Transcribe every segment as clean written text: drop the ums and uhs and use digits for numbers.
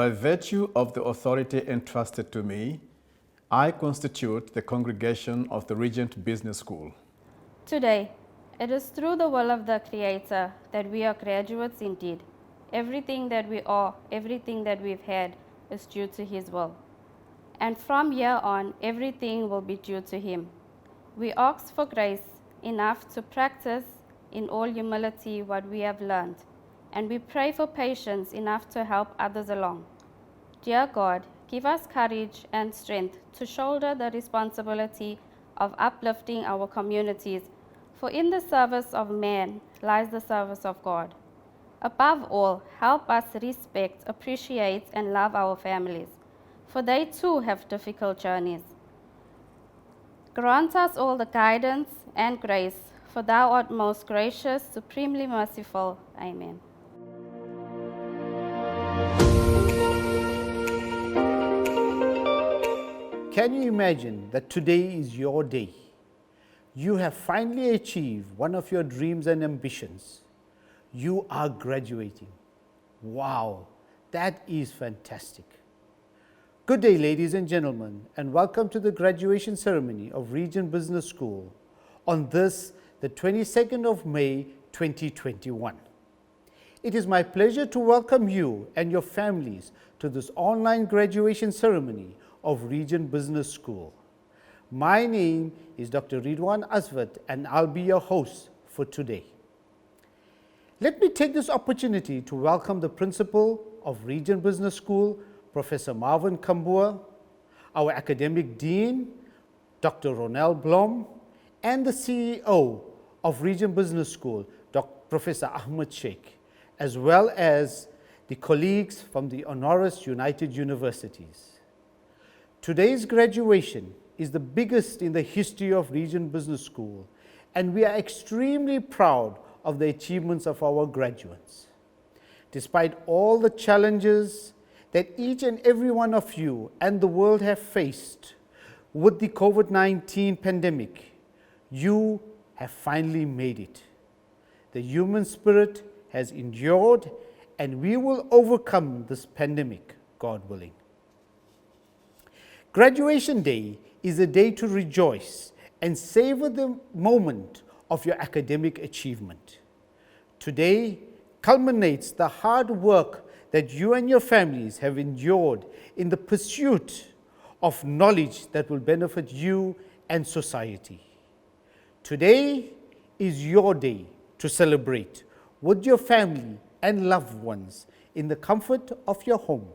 By virtue of the authority entrusted to me, I constitute the congregation of the Regent Business School. Today, it is through the will of the Creator that we are graduates indeed. Everything that we are, everything that we've had, is due to His will. And from here on, everything will be due to Him. We ask for grace enough to practice in all humility what we have learned, and we pray for patience enough to help others along. Dear God, give us courage and strength to shoulder the responsibility of uplifting our communities, for in the service of man lies the service of God. Above all, help us respect, appreciate, and love our families, for they too have difficult journeys. Grant us all the guidance and grace, for Thou art most gracious, supremely merciful. Amen. Can you imagine that today is your day? You have finally achieved one of your dreams and ambitions. You are graduating. Wow, that is fantastic. Good day, ladies and gentlemen, and welcome to the graduation ceremony of Regent Business School on this, the 22nd of May, 2021. It is my pleasure to welcome you and your families to this online graduation ceremony of Regent Business School. My name is Dr. Ridwan Asvat, and I'll be your host for today. Let me take this opportunity to welcome the Principal of Regent Business School, Professor Marvin Kambua, our Academic Dean, Dr. Ronel Blom, and the CEO of Regent Business School, Professor Ahmed Sheikh, as well as the colleagues from the Honoris United Universities. Today's graduation is the biggest in the history of Regent Business School, and we are extremely proud of the achievements of our graduates. Despite all the challenges that each and every one of you and the world have faced with the COVID-19 pandemic, you have finally made it. The human spirit has endured, and we will overcome this pandemic, God willing. Graduation Day is a day to rejoice and savor the moment of your academic achievement. Today culminates the hard work that you and your families have endured in the pursuit of knowledge that will benefit you and society. Today is your day to celebrate with your family and loved ones in the comfort of your home.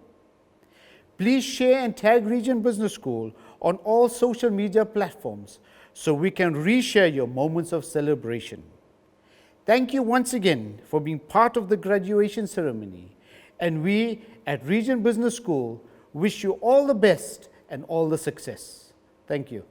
Please share and tag Regent Business School on all social media platforms so we can reshare your moments of celebration. Thank you once again for being part of the graduation ceremony, and we at Regent Business School wish you all the best and all the success. Thank you.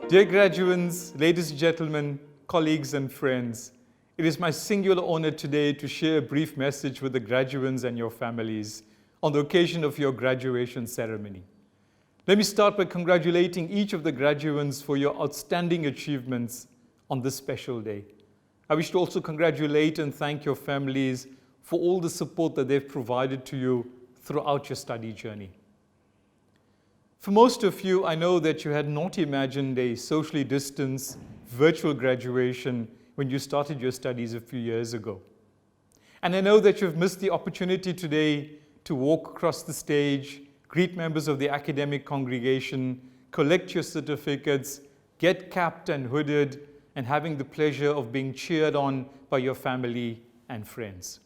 Dear graduates, ladies and gentlemen, colleagues and friends, it is my singular honor today to share a brief message with the graduates and your families on the occasion of your graduation ceremony. Let me start by congratulating each of the graduates for your outstanding achievements on this special day. I wish to also congratulate and thank your families for all the support that they've provided to you throughout your study journey. For most of you, I know that you had not imagined a socially distanced virtual graduation when you started your studies a few years ago. And I know that you've missed the opportunity today to walk across the stage, greet members of the academic congregation, collect your certificates, get capped and hooded, and having the pleasure of being cheered on by your family and friends.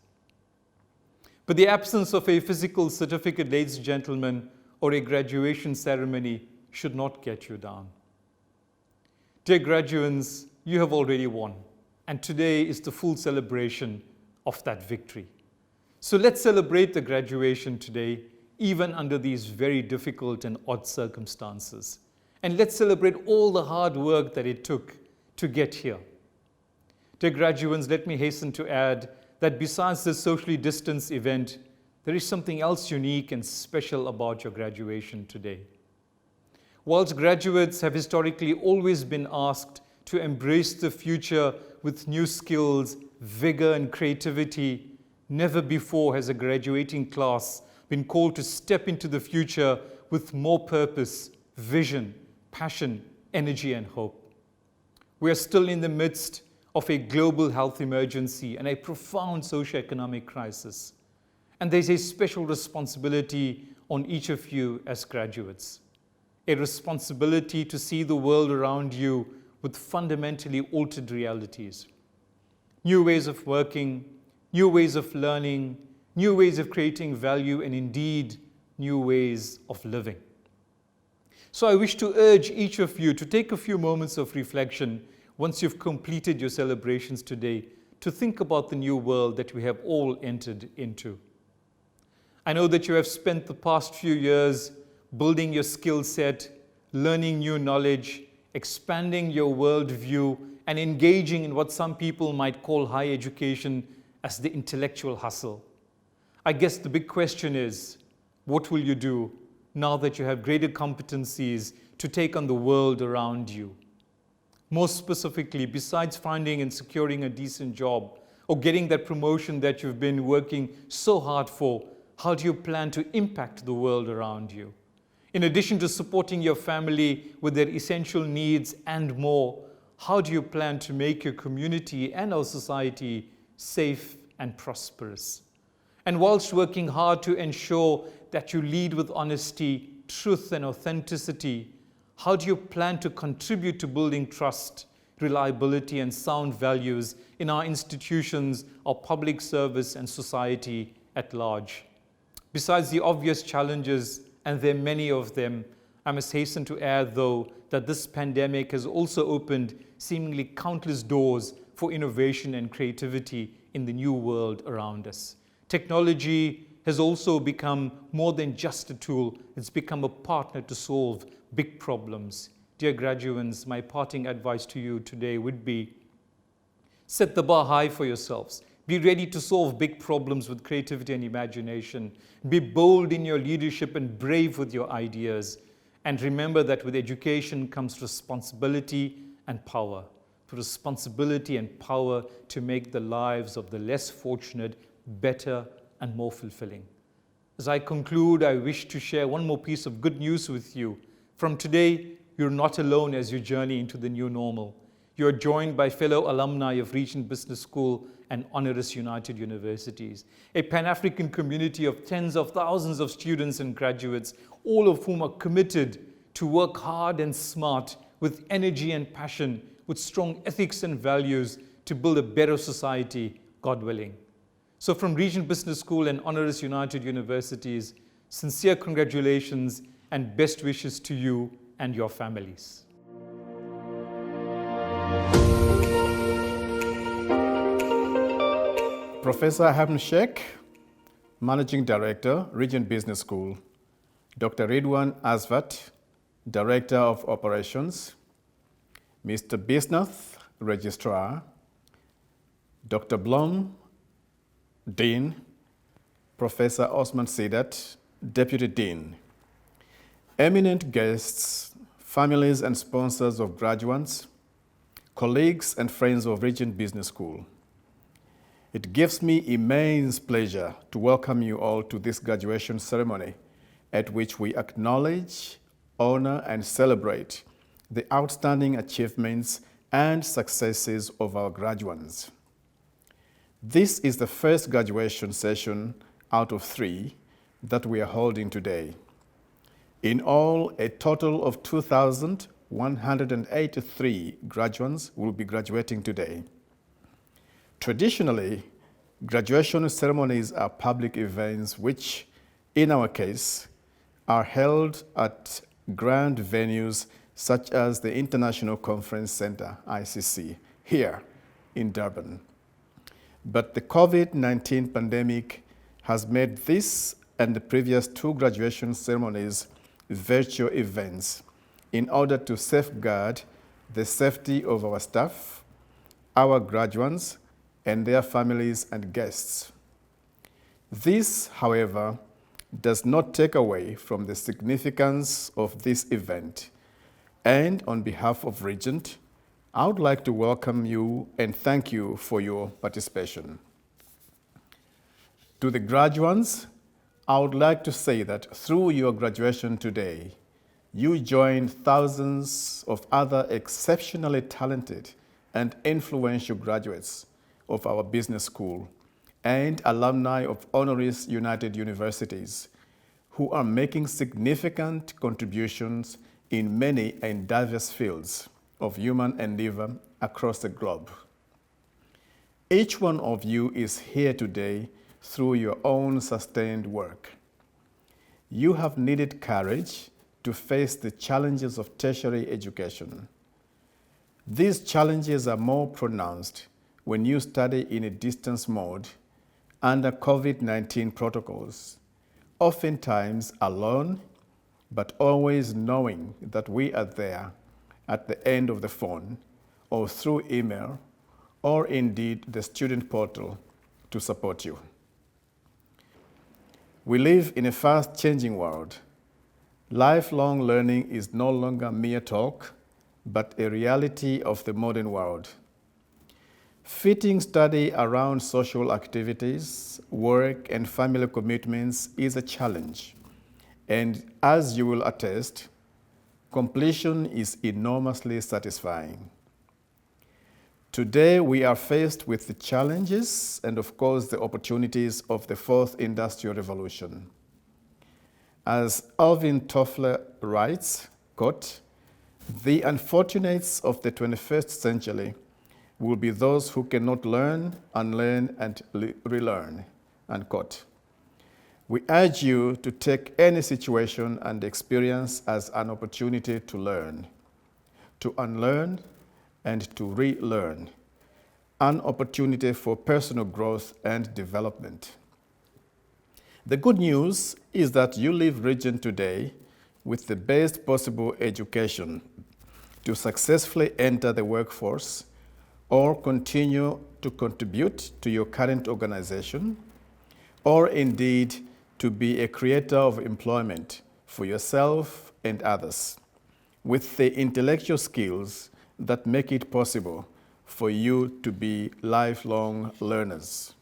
But the absence of a physical certificate, ladies and gentlemen, or a graduation ceremony should not get you down. Dear graduates, you have already won, and today is the full celebration of that victory. So let's celebrate the graduation today, even under these very difficult and odd circumstances. And let's celebrate all the hard work that it took to get here. Dear graduates, let me hasten to add that besides this socially distanced event, there is something else unique and special about your graduation today. Whilst graduates have historically always been asked to embrace the future with new skills, vigor, and creativity. Never before has a graduating class been called to step into the future with more purpose, vision, passion, energy, and hope. We are still in the midst of a global health emergency and a profound socioeconomic crisis. And there's a special responsibility on each of you as graduates. A responsibility to see the world around you with fundamentally altered realities. New ways of working, new ways of learning, new ways of creating value, and indeed, new ways of living. So I wish to urge each of you to take a few moments of reflection once you've completed your celebrations today, to think about the new world that we have all entered into. I know that you have spent the past few years building your skill set, learning new knowledge, expanding your worldview, and engaging in what some people might call higher education as the intellectual hustle. I guess the big question is, what will you do now that you have greater competencies to take on the world around you? More specifically, besides finding and securing a decent job or getting that promotion that you've been working so hard for, how do you plan to impact the world around you? In addition to supporting your family with their essential needs and more, how do you plan to make your community and our society safe and prosperous? And whilst working hard to ensure that you lead with honesty, truth, and authenticity, how do you plan to contribute to building trust, reliability, and sound values in our institutions, our public service, and society at large? Besides the obvious challenges, and there are many of them, I must hasten to add, though, that this pandemic has also opened seemingly countless doors for innovation and creativity in the new world around us. Technology has also become more than just a tool. It's become a partner to solve big problems. Dear graduates, my parting advice to you today would be, set the bar high for yourselves. Be ready to solve big problems with creativity and imagination. Be bold in your leadership and brave with your ideas. And remember that with education comes responsibility and power. The responsibility and power to make the lives of the less fortunate better and more fulfilling. As I conclude, I wish to share one more piece of good news with you. From today, you're not alone as you journey into the new normal. You are joined by fellow alumni of Regent Business School and Honoris United Universities, a Pan-African community of tens of thousands of students and graduates, all of whom are committed to work hard and smart with energy and passion, with strong ethics and values to build a better society, God willing. So from Regent Business School and Honoris United Universities, sincere congratulations and best wishes to you and your families. Professor Hamn Sheikh, Managing Director, Regent Business School. Dr. Ridwan Asvat, Director of Operations. Mr. Bisnath, Registrar. Dr. Blom, Dean. Professor Osman Sidat, Deputy Dean. Eminent guests, families and sponsors of graduates, colleagues and friends of Regent Business School. It gives me immense pleasure to welcome you all to this graduation ceremony at which we acknowledge, honor, and celebrate the outstanding achievements and successes of our graduates. This is the first graduation session out of 3 that we are holding today. In all, a total of 2,183 graduates will be graduating today. Traditionally, graduation ceremonies are public events which, in our case, are held at grand venues such as the International Conference Center, ICC, here in Durban. But the COVID-19 pandemic has made this and the previous 2 graduation ceremonies virtual events in order to safeguard the safety of our staff, our graduates, and their families and guests. This, however, does not take away from the significance of this event, and on behalf of Regent, I would like to welcome you and thank you for your participation. To the graduates, I would like to say that through your graduation today, you joined thousands of other exceptionally talented and influential graduates of our business school and alumni of Honoris United Universities who are making significant contributions in many and diverse fields of human endeavor across the globe. Each one of you is here today through your own sustained work. You have needed courage to face the challenges of tertiary education. These challenges are more pronounced when you study in a distance mode under COVID-19 protocols, oftentimes alone, but always knowing that we are there at the end of the phone or through email or indeed the student portal to support you. We live in a fast-changing world. Lifelong learning is no longer mere talk, but a reality of the modern world. Fitting study around social activities, work, and family commitments is a challenge. And as you will attest, completion is enormously satisfying. Today, we are faced with the challenges and, of course, the opportunities of the fourth industrial revolution. As Alvin Toffler writes, quote, "The unfortunates of the 21st century will be those who cannot learn, unlearn, and relearn," unquote. We urge you to take any situation and experience as an opportunity to learn, to unlearn, and to relearn, an opportunity for personal growth and development. The good news is that you leave Regent today with the best possible education to successfully enter the workforce or continue to contribute to your current organization, or indeed to be a creator of employment for yourself and others, with the intellectual skills that make it possible for you to be lifelong learners.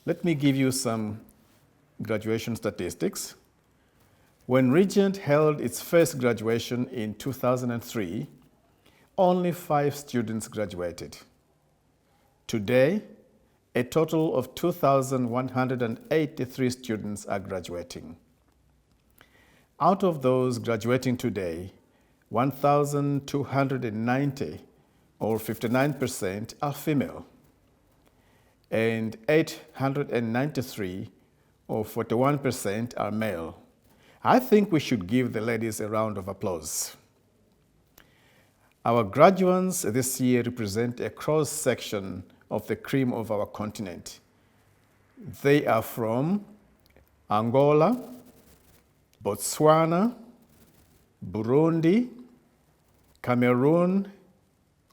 Let me give you some graduation statistics. When Regent held its first graduation in 2003, only 5 students graduated. Today, a total of 2,183 students are graduating. Out of those graduating today, 1,290, or 59%, are female, and 893, or 41%, are male. I think we should give the ladies a round of applause. Our graduates this year represent a cross-section of the cream of our continent. They are from Angola, Botswana, Burundi, Cameroon,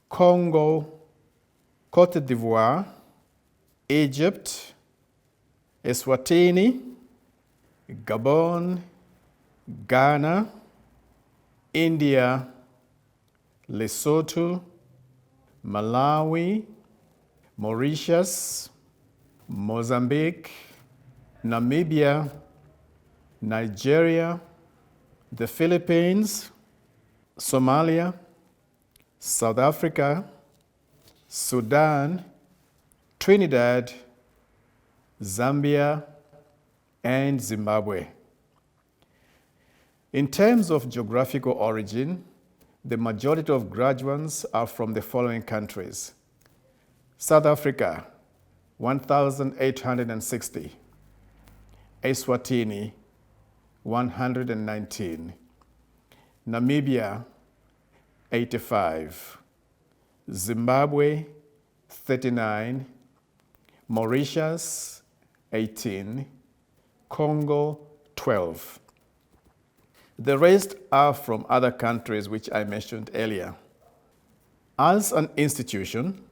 Congo, Cote d'Ivoire, Egypt, Eswatini, Gabon, Ghana, India, Lesotho, Malawi, Mauritius, Mozambique, Namibia, Nigeria, the Philippines, Somalia, South Africa, Sudan, Trinidad, Zambia, and Zimbabwe. In terms of geographical origin, the majority of graduates are from the following countries: South Africa, 1,860. Eswatini, 119. Namibia, 85. Zimbabwe, 39. Mauritius, 18. Congo, 12. The rest are from other countries which I mentioned earlier. As an institution,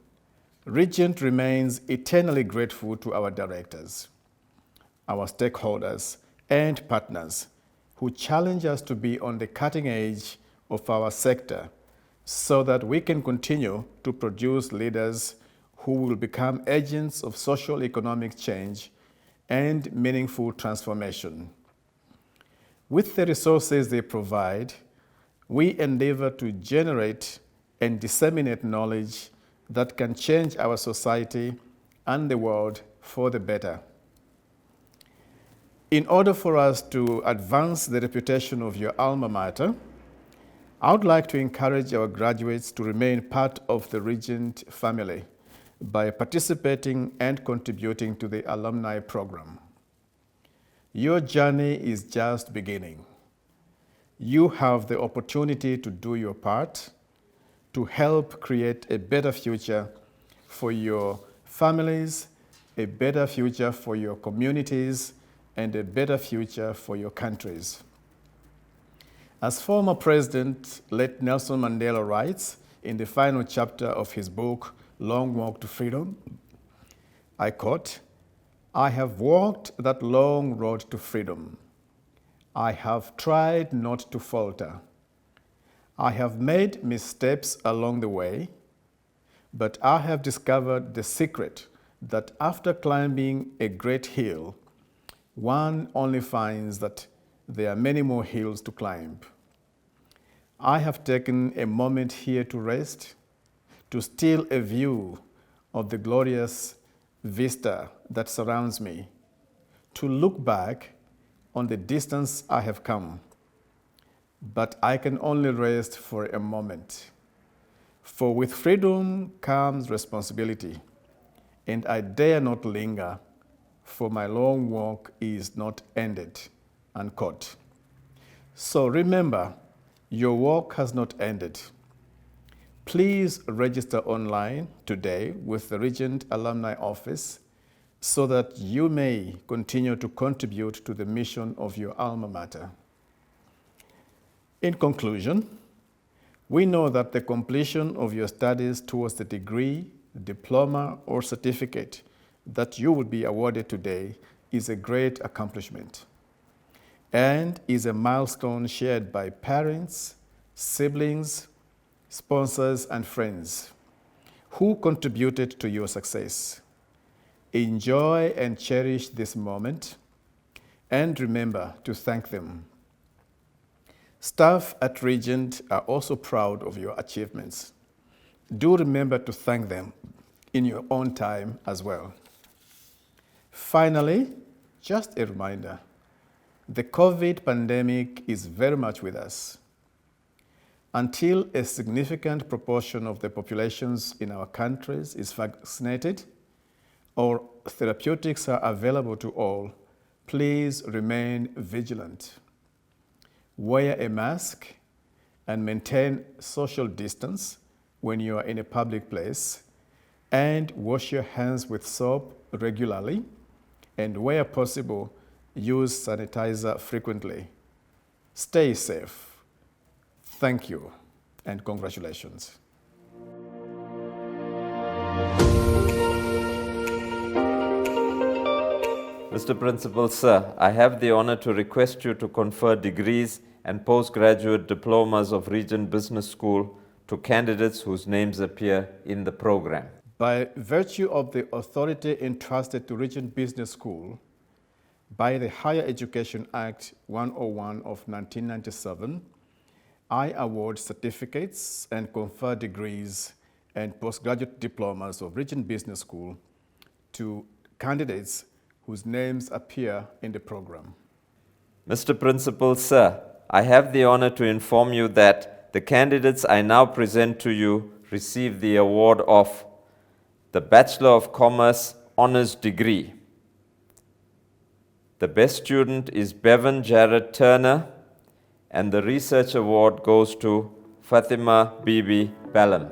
Regent remains eternally grateful to our directors, our stakeholders, and partners who challenge us to be on the cutting edge of our sector so that we can continue to produce leaders who will become agents of social economic change and meaningful transformation. With the resources they provide, we endeavor to generate and disseminate knowledge that can change our society and the world for the better. In order for us to advance the reputation of your alma mater, I would like to encourage our graduates to remain part of the Regent family by participating and contributing to the alumni program. Your journey is just beginning. You have the opportunity to do your part to help create a better future for your families, a better future for your communities, and a better future for your countries. As former President late Nelson Mandela writes in the final chapter of his book, Long Walk to Freedom, I quote, "I have walked that long road to freedom. I have tried not to falter. I have made missteps along the way, but I have discovered the secret that after climbing a great hill, one only finds that there are many more hills to climb. I have taken a moment here to rest, to steal a view of the glorious vista that surrounds me, to look back on the distance I have come. But I can only rest for a moment. For with freedom comes responsibility, and I dare not linger, for my long walk is not ended." Unquote. So remember, your walk has not ended. Please register online today with the Regent Alumni Office so that you may continue to contribute to the mission of your alma mater. In conclusion, we know that the completion of your studies towards the degree, diploma, or certificate that you will be awarded today is a great accomplishment and is a milestone shared by parents, siblings, sponsors, and friends who contributed to your success. Enjoy and cherish this moment, and remember to thank them. Staff at Regent are also proud of your achievements. Do remember to thank them in your own time as well. Finally, just a reminder, the COVID pandemic is very much with us. Until a significant proportion of the populations in our countries is vaccinated or therapeutics are available to all, please remain vigilant. Wear a mask and maintain social distance when you are in a public place, and wash your hands with soap regularly, and where possible, use sanitizer frequently. Stay safe. Thank you and congratulations. Mr. Principal, Sir, I have the honor to request you to confer degrees and postgraduate diplomas of Regent Business School to candidates whose names appear in the program. By virtue of the authority entrusted to Regent Business School by the Higher Education Act 101 of 1997, I award certificates and confer degrees and postgraduate diplomas of Regent Business School to candidates whose names appear in the program. Mr. Principal, Sir, I have the honor to inform you that the candidates I now present to you receive the award of the Bachelor of Commerce Honours Degree. The best student is Bevan Jared Turner, and the Research Award goes to Fatima Bibi Balam.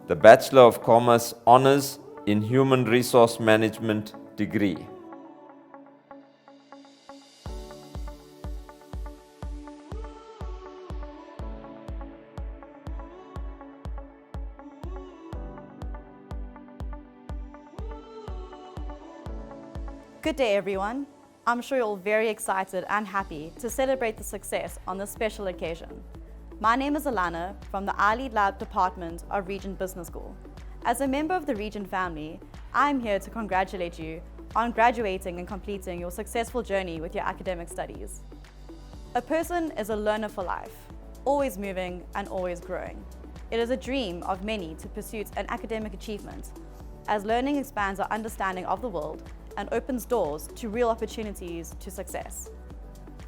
the Bachelor of Commerce Honours in Human Resource Management degree. Good day, everyone. I'm sure you're all very excited and happy to celebrate the success on this special occasion. My name is Alana from the iLead Lab Department of Regent Business School. As a member of the Regent family, I'm here to congratulate you on graduating and completing your successful journey with your academic studies. A person is a learner for life, always moving and always growing. It is a dream of many to pursue an academic achievement, as learning expands our understanding of the world and opens doors to real opportunities to success.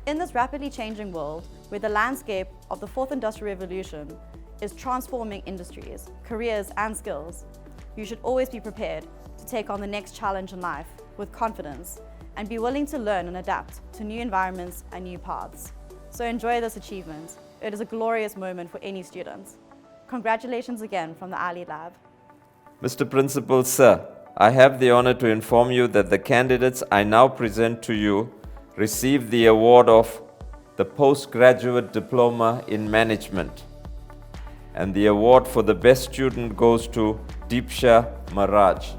In this rapidly changing world, where the landscape of the fourth industrial revolution is transforming industries, careers, and skills, you should always be prepared to take on the next challenge in life with confidence and be willing to learn and adapt to new environments and new paths. So enjoy this achievement. It is a glorious moment for any student. Congratulations again from the iLead Lab. Mr. Principal, Sir, I have the honor to inform you that the candidates I now present to you received the award of the Postgraduate Diploma in Management. And the award for the best student goes to Deepsha Maraj.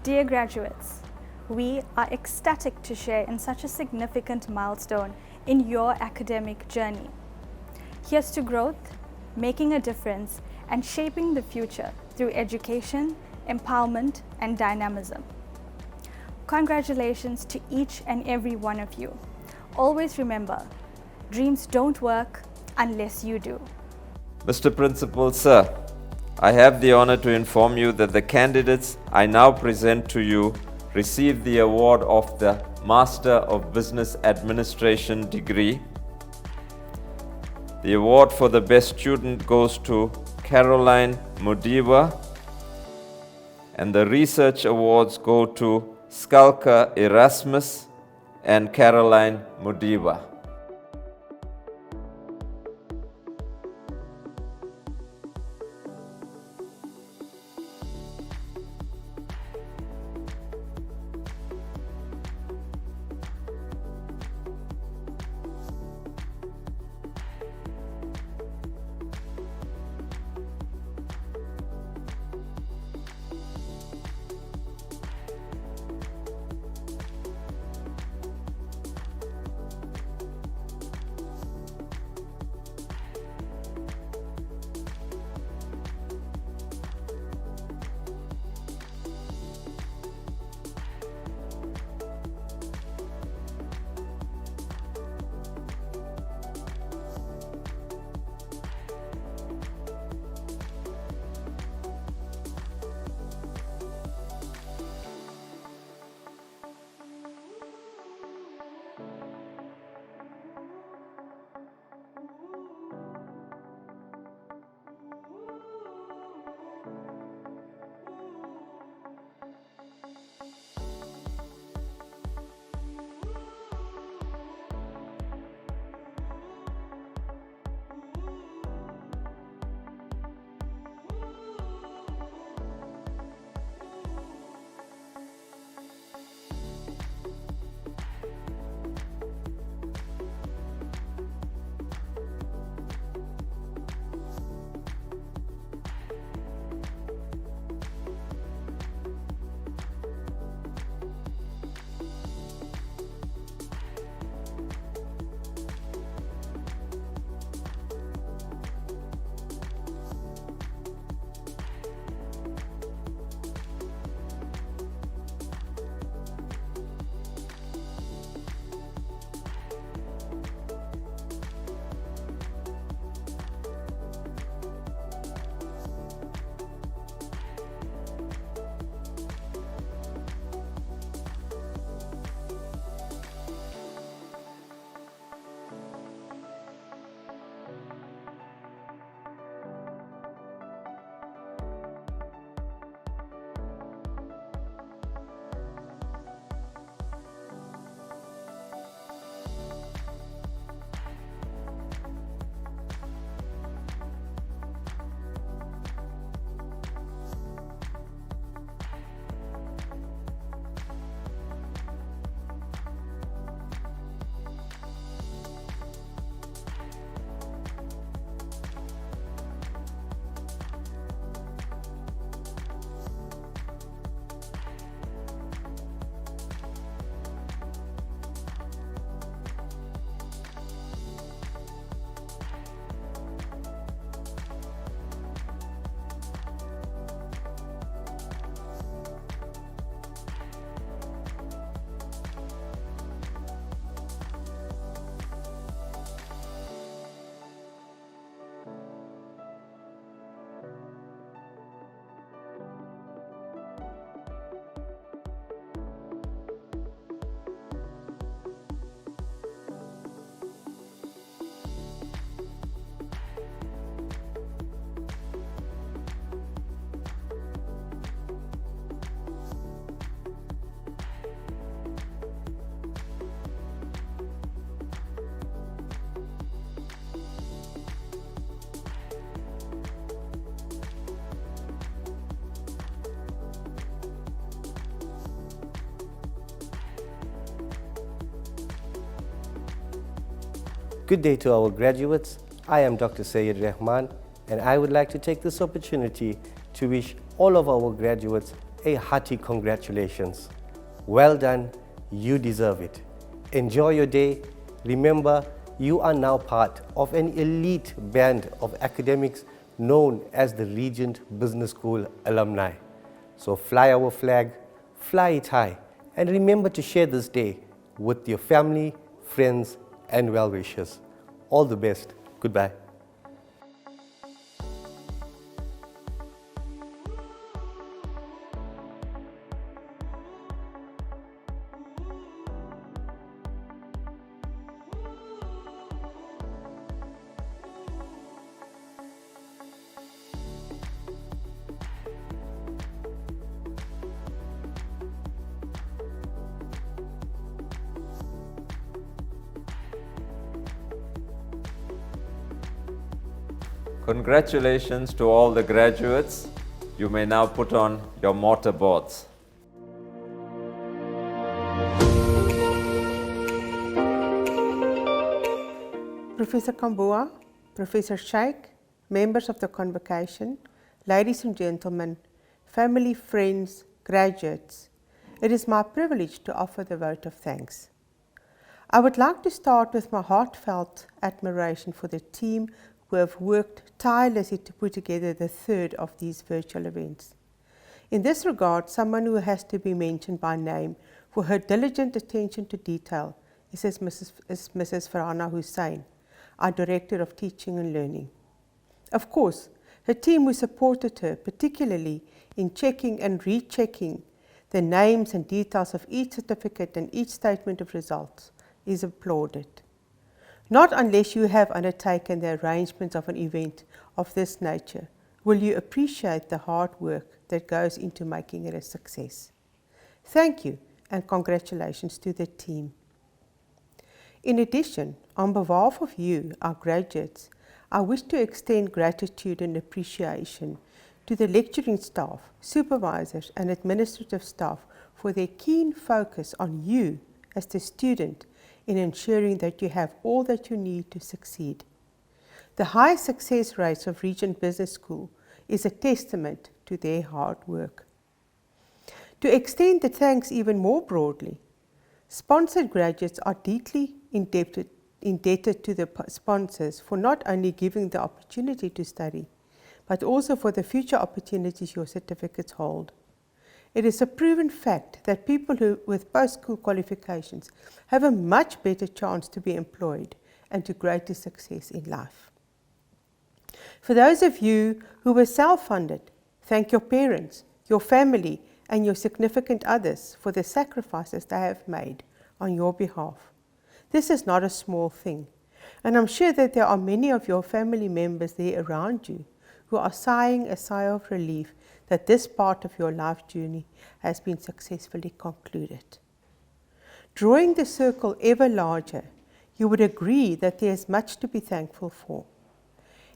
Dear graduates, we are ecstatic to share in such a significant milestone in your academic journey. Here's to growth, making a difference, and shaping the future through education, empowerment, and dynamism. Congratulations to each and every one of you. Always remember, dreams don't work unless you do. Mr. Principal, Sir, I have the honor to inform you that the candidates I now present to you received the award of the Master of Business Administration degree. The award for the best student goes to Caroline Mudiwa, and the research awards go to Skalka Erasmus and Caroline Mudiwa. Good day to our graduates. I am Dr. Syed Rahman, and I would like to take this opportunity to wish all of our graduates a hearty congratulations. Well done, you deserve it. Enjoy your day. Remember, you are now part of an elite band of academics known as the Regent Business School alumni. So fly our flag, fly it high, and remember to share this day with your family, friends, and well-wishers. All the best. Goodbye. Congratulations to all the graduates. You may now put on your mortarboards. Professor Kambua, Professor Sheikh, members of the convocation, ladies and gentlemen, family, friends, graduates, it is my privilege to offer the vote of thanks. I would like to start with my heartfelt admiration for the team who have worked tirelessly to put together the third of these virtual events. In this regard, someone who has to be mentioned by name for her diligent attention to detail is Mrs. Farhana Hussain, our Director of Teaching and Learning. Of course, her team who supported her, particularly in checking and rechecking the names and details of each certificate and each statement of results, is applauded. Not unless you have undertaken the arrangements of an event of this nature will you appreciate the hard work that goes into making it a success. Thank you and congratulations to the team. In addition, on behalf of you, our graduates, I wish to extend gratitude and appreciation to the lecturing staff, supervisors and administrative staff for their keen focus on you as the student in ensuring that you have all that you need to succeed. The high success rates of Regent Business School is a testament to their hard work. To extend the thanks even more broadly, sponsored graduates are deeply indebted to the sponsors for not only giving the opportunity to study, but also for the future opportunities your certificates hold. It is a proven fact that people with post-school qualifications have a much better chance to be employed and to greater success in life. For those of you who were self-funded, thank your parents, your family, and your significant others for the sacrifices they have made on your behalf. This is not a small thing, and I'm sure that there are many of your family members there around you who are sighing a sigh of relief that this part of your life journey has been successfully concluded. Drawing the circle ever larger, you would agree that there is much to be thankful for.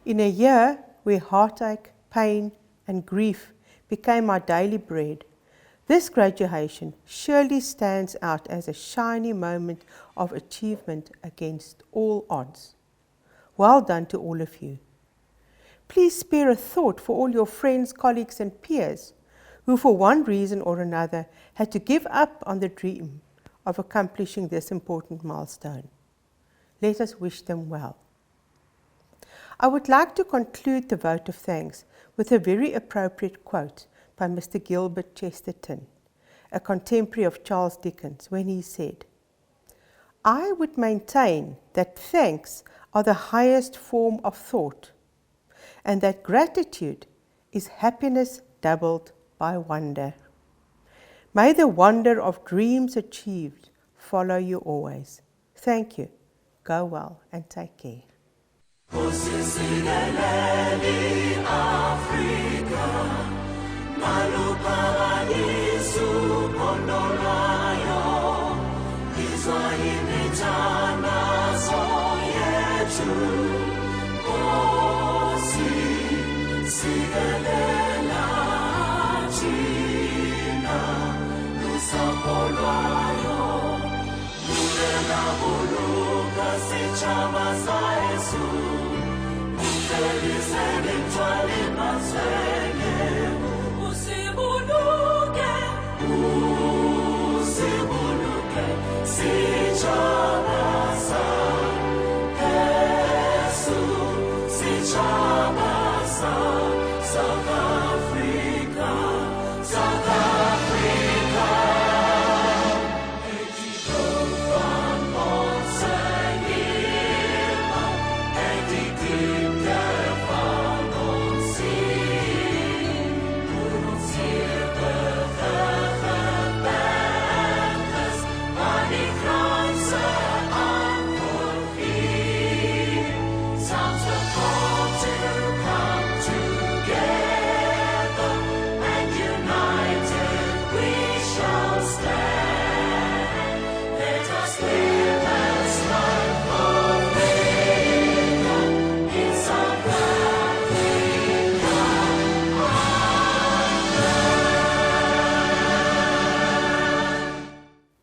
In a year where heartache, pain, and grief became our daily bread, this graduation surely stands out as a shiny moment of achievement against all odds. Well done to all of you. Please spare a thought for all your friends, colleagues, and peers who, for one reason or another, had to give up on the dream of accomplishing this important milestone. Let us wish them well. I would like to conclude the vote of thanks with a very appropriate quote by Mr. Gilbert Chesterton, a contemporary of Charles Dickens, when he said, "I would maintain that thanks are the highest form of thought, and that gratitude is happiness doubled by wonder. May the wonder of dreams achieved follow you always." Thank you. Go well and take care. Usibuluke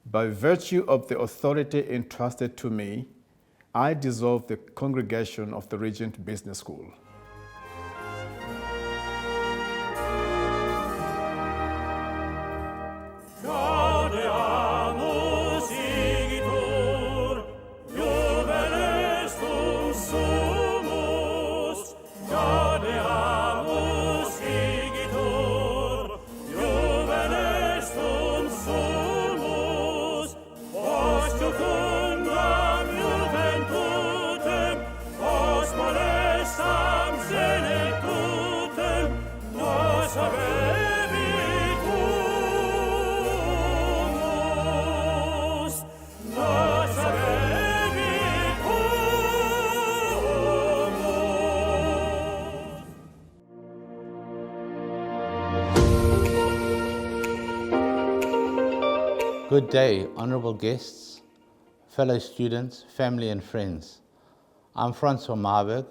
By virtue of the authority entrusted to me, I dissolve the congregation of the Regent Business School. Good day, honourable guests, fellow students, family and friends. I'm Francois Marburg,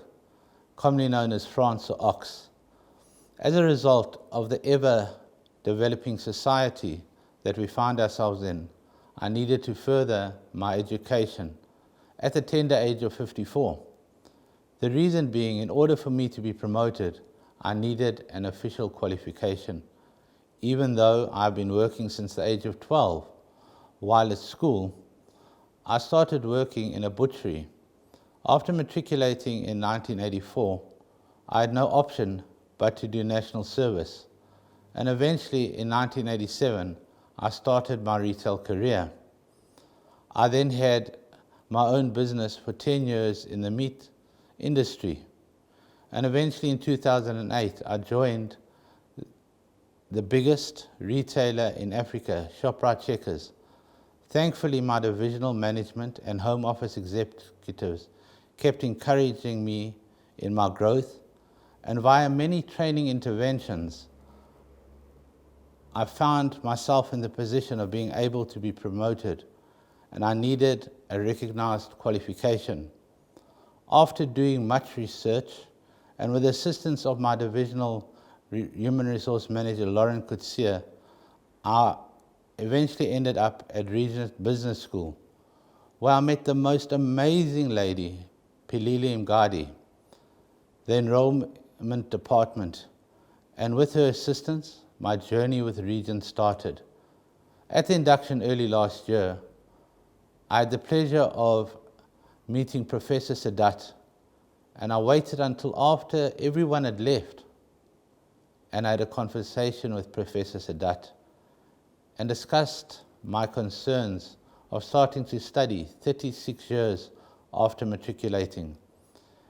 commonly known as France or Ox. As a result of the ever-developing society that we find ourselves in, I needed to further my education at the tender age of 54. The reason being, in order for me to be promoted, I needed an official qualification, even though I've been working since the age of 12. While at school, I started working in a butchery. After matriculating in 1984, I had no option but to do national service. And eventually, in 1987, I started my retail career. I then had my own business for 10 years in the meat industry. And eventually, in 2008, I joined the biggest retailer in Africa, Shoprite Checkers. Thankfully, my divisional management and home office executives kept encouraging me in my growth, and via many training interventions, I found myself in the position of being able to be promoted, and I needed a recognized qualification. After doing much research, and with the assistance of my divisional human resource manager, Lauren Kutsia, I eventually ended up at Regent Business School, where I met the most amazing lady, Pilili Mgadi, the enrollment department, and with her assistance, my journey with Regent started. At the induction early last year, I had the pleasure of meeting Professor Sadat, and I waited until after everyone had left, and I had a conversation with Professor Sadat and discussed my concerns of starting to study 36 years after matriculating.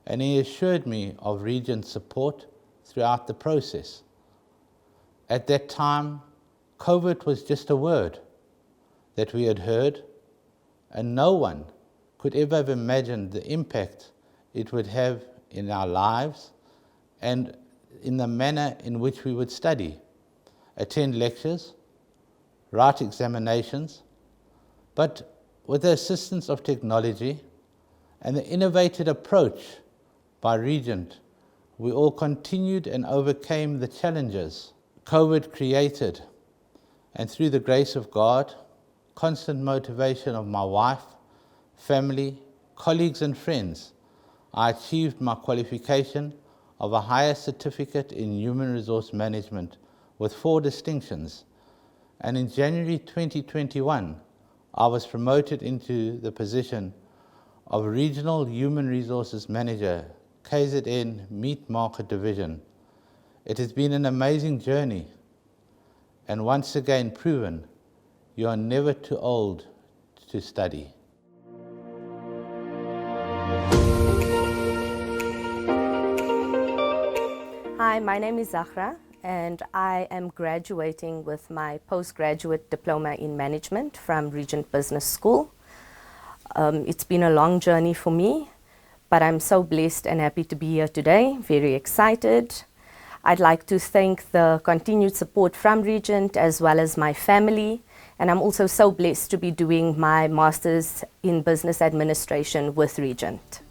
And he assured me of Regent's support throughout the process. At that time, COVID was just a word that we had heard, and no one could ever have imagined the impact it would have in our lives and in the manner in which we would study, attend lectures, write examinations, but with the assistance of technology and the innovative approach by Regent, we all continued and overcame the challenges COVID created. And through the grace of God, constant motivation of my wife, family, colleagues and friends, I achieved my qualification of a higher certificate in human resource management with 4 distinctions. And in January 2021, I was promoted into the position of Regional Human Resources Manager, KZN Meat Market Division. It has been an amazing journey and once again proven you are never too old to study. Hi, my name is Zahra and I am graduating with my postgraduate diploma in management from Regent Business School. It's been a long journey for me, but I'm so blessed and happy to be here today, very excited. I'd like to thank the continued support from Regent as well as my family, and I'm also so blessed to be doing my Master's in Business Administration with Regent.